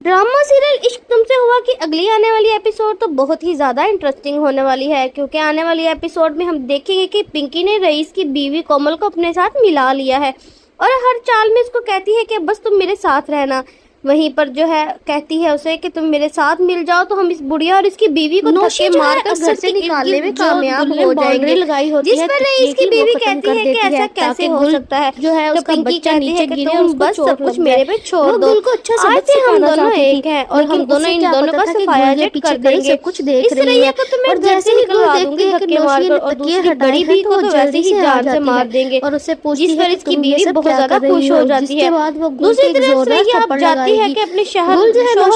Drama serial इश्क तुमसे हुआ की अगली आने वाली एपिसोड तो बहुत ही ज़्यादा इंटरेस्टिंग होने वाली है, क्योंकि आने वाली एपिसोड में हम देखेंगे कि पिंकी ने रईस की बीवी कोमल को अपने साथ मिला लिया है और हर चाल में उसको कहती है कि बस तुम मेरे साथ रहना। वहीं पर जो है कहती है उसे कि तुम मेरे साथ मिल जाओ तो हम इस बुढ़िया और इसकी बीवी को धक्के मारकर घर से निकालने में कामयाब हो जाएंगे। लगाई होती है जिस पर रईस की बीवी कहती है कि ऐसा कैसे हो सकता है, जो है उसका बच्चा नीचे गिरे और बस सब कुछ मेरे पे छोड़ दो। आज से हम दोनों एक हैं और हम दोनों इन दोनों का सफाया जेट कर देंगे। कुछ देख रही है तो तुम्हें जैसे ही निकलवा दूंगी धक्के मारकर और दूसरी बड़ी भी को जैसे ही जान से मार देंगे और उससे पूछती है इसकी बीवी बहुत ज्यादा खुश हो जाती है। दूसरी तरफ रईस जाती है कि अपने शहर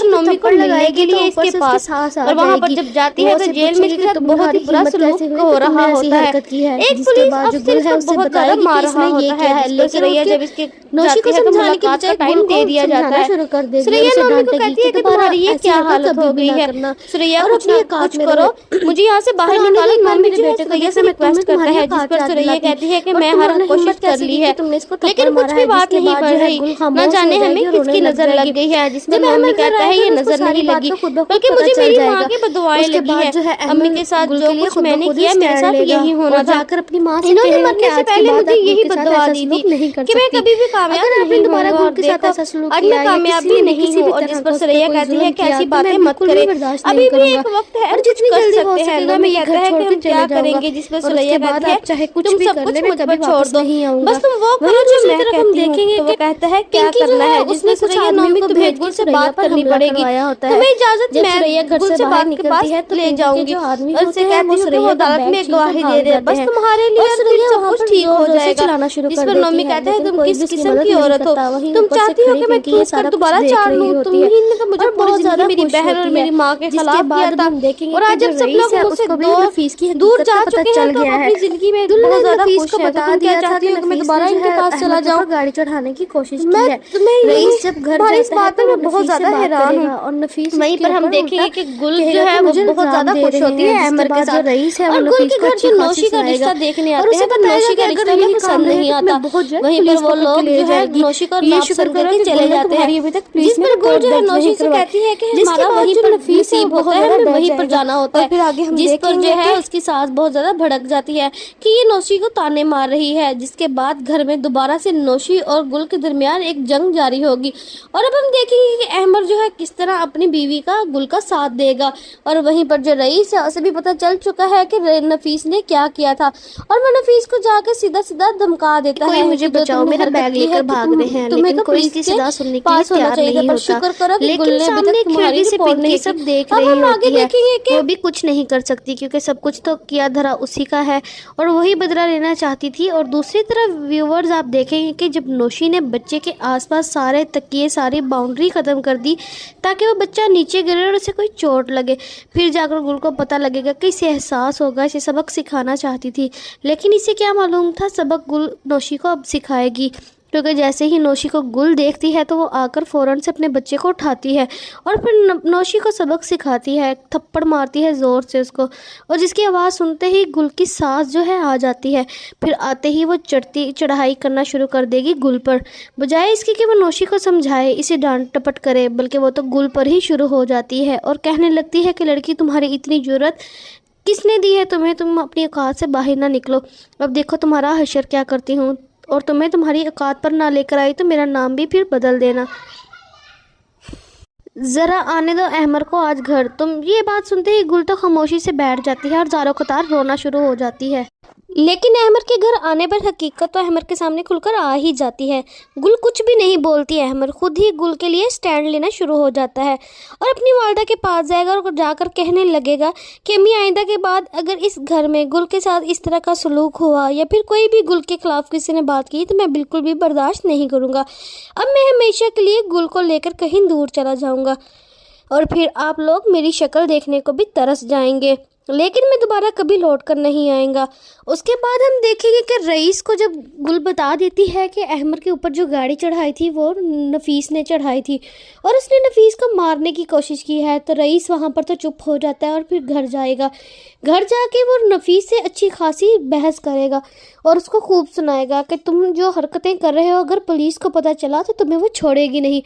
नौमी को लगाने के लिए इसके पास, और वहाँ पर जब जाती है तो जेल में इसके साथ बहुत ही बुरा सलूक हो रहा होता है। एक पुलिस अफसर इसको बहुत ज्यादा मार रहा होता है, लेकिन रैया जब इसके नौशी को समझाने के बजाय टाइम दे दिया जाता है। सुरैया नौमी को कहती है कि तुम्हारी ये क्या हालत हो गई है, सुरैया कुछ करो, मुझे यहाँ से बाहर निकालो। नौमी मेरे बेटे को ये से रिक्वेस्ट करता है, जिस पर सुरैया कहती है कि मैं हर कोशिश कर ली है लेकिन कुछ भी बात नहीं बढ़ रही, न जाने हमें किसकी नजर लग गई है। जिसमें मम्मी कहता है ये नजर नहीं लगी बल्कि मुझे मेरी माँ की बदुआएं लगी है। अम्मी के साथ जो कुछ मैंने किया मेरे साथ यही होना था। इन्होंने मरने से पहले मुझे यही बदुआ दी थी कि मैं कभी भी कामयाब नहीं होऊंगा और देखो आज मैं कामयाब भी नहीं हूँ। और जिस पर सुरैया कहती है कि ऐसी बातें मत करे, अभी भी एक वक्त है जितनी कर सकते हैं। नौमी कहता है कि हम क्या करेंगे, जिस पर सुरैया कहती है चाहे कुछ भी सब कुछ मुझ पर छोड़ दो, बस तुम वो करो जो मैं कहती हूँ। तो वो कहता है क्या करना है, जिसमें सुरैया नौमी को भेज गुल से बात करनी पड़ेगी, तुम्हें इजाजत मैं गुल से बात के पास ले जाऊंगी और उनसे कहती हूँ कि वो अदालत में गवाही दे दे, बस तुम्हारे लिए सब कुछ ठीक हो जाएगा। जिस पर नौमी कहता है तुम किस किस्म की औरत हो, तुम चाहती हो कि मैं टूट कर दोबारा चाड़ लूं, तुमने तो मुझे बहुत ज्यादा मेरी बहन और मेरी माँ के खिलाफ किया था और आज जब सब लोग मुझसे दूर जा चुके हैं तो अपनी जिंदगी में बहुत ज्यादा खुश है। बता दिया चाहती हूँ कि मैं दोबारा इनके पास चला जाऊँ, गाड़ी चढ़ाने की कोशिश की है। रईस जब घर इस बात में बहुत ज्यादा हैरान हूँ। और नफीस वहीं पर हम देखेंगे कि गुल जो है वो बहुत ज्यादा खुश होती है अहमर के साथ। रईस है और गुल के घर जो नौशी का रिश्ता देखने आते हैं पर नौशी का रिश्ता उन्हें पसंद नहीं आता। वहीं पर वो लोग जो है नौशी को नापसंद करके चले जाते हैं। जिस पर गुल जो है नौशी से कहती है कि हमारा वहीं पर नसीब होता है, हमें वहीं पर जाना होता है। जिस पर जो है उसकी सास बहुत ज्यादा भड़क जाती है कि ये नौशी को ताने मार रही है। जिसके बाद घर में दोबारा से नौशी और गुल के दरमियान एक जंग जारी होगी और अब हम देखेंगे कि अहमर जो है किस तरह अपनी बीवी का गुल का साथ देगा। और वहीं पर जो रईस है उसे भी पता चल चुका है कि नफीस ने क्या किया था और वो नफीस को जाकर सीधा सीधा धमका देता है मुझे बचाओ, मेरा बैग लेकर भाग रहे हैं। तुम्हें लेकिन तो कोई इसकी सजा सुनने के लिए पास होना तैयार चाहिए, नहीं पर होता। शुक्र करो कि गुल लेकिन ने अभी सामने तक तुम्हारी खिड़की से रिपोर्ट पिंकी नहीं सब की। देख अब रही हम आगे होती है, देखेंगे कि वो भी कुछ नहीं कर सकती क्योंकि सब कुछ तो किया धरा उसी का है और वही बदला लेना चाहती थी। और दूसरी तरफ व्यूवर्स आप देखेंगे कि जब नौशी ने बच्चे के आसपास सारे तकिए सारी बाउंड्री ख़त्म कर दी ताकि वो बच्चा नीचे गिरे और उसे कोई चोट लगे, फिर जाकर गुल को पता लगेगा कि इसे एहसास होगा, इसे सबक सिखाना चाहती थी। लेकिन इसे क्या मालूम था सबक गुल नौशी को अब सिखाएगी, क्योंकि जैसे ही नौशी को गुल देखती है तो वो आकर फ़ौरन से अपने बच्चे को उठाती है और फिर नौशी को सबक सिखाती है, थप्पड़ मारती है ज़ोर से उसको। और जिसकी आवाज़ सुनते ही गुल की सांस जो है आ जाती है। फिर आते ही वो चढ़ाई करना शुरू कर देगी गुल पर, बजाय इसके कि वो नौशी को समझाए, इसे डांट टपट करे, बल्कि वो तो गुल पर ही शुरू हो जाती है और कहने लगती है कि लड़की तुम्हारी इतनी ज़रूरत किसने दी है तुम्हें, तुम अपनी औकात से बाहर ना निकलो, अब देखो तुम्हारा हशर क्या करती हूँ, और तुम्हें तुम्हारी औकात पर ना लेकर आई तो मेरा नाम भी फिर बदल देना। ज़रा आने दो अहमर को आज घर। तुम ये बात सुनते ही गुल तो खामोशी से बैठ जाती है और ज़ारो कतार रोना शुरू हो जाती है। लेकिन अहमर के घर आने पर हकीकत तो अहमर के सामने खुलकर आ ही जाती है। गुल कुछ भी नहीं बोलती, अहमर खुद ही गुल के लिए स्टैंड लेना शुरू हो जाता है और अपनी वालदा के पास जाएगा और जाकर कहने लगेगा कि अम्मी आइंदा के बाद अगर इस घर में गुल के साथ इस तरह का सलूक हुआ या फिर कोई भी गुल के खिलाफ किसी ने बात की तो मैं बिल्कुल भी बर्दाश्त नहीं करूँगा। अब मैं हमेशा के लिए गुल को लेकर कहीं दूर चला जाऊँगा और फिर आप लोग मेरी शक्ल देखने को भी तरस जाएंगे, लेकिन मैं दोबारा कभी लौट कर नहीं आएगा। उसके बाद हम देखेंगे कि रईस को जब गुल बता देती है कि अहमर के ऊपर जो गाड़ी चढ़ाई थी वो नफीस ने चढ़ाई थी और उसने नफीस को मारने की कोशिश की है, तो रईस वहाँ पर तो चुप हो जाता है और फिर घर जाएगा। घर जाके वो नफीस से अच्छी खासी बहस करेगा और उसको खूब सुनाएगा कि तुम जो हरकतें कर रहे हो अगर पुलिस को पता चला तो तुम्हें वो छोड़ेगी नहीं।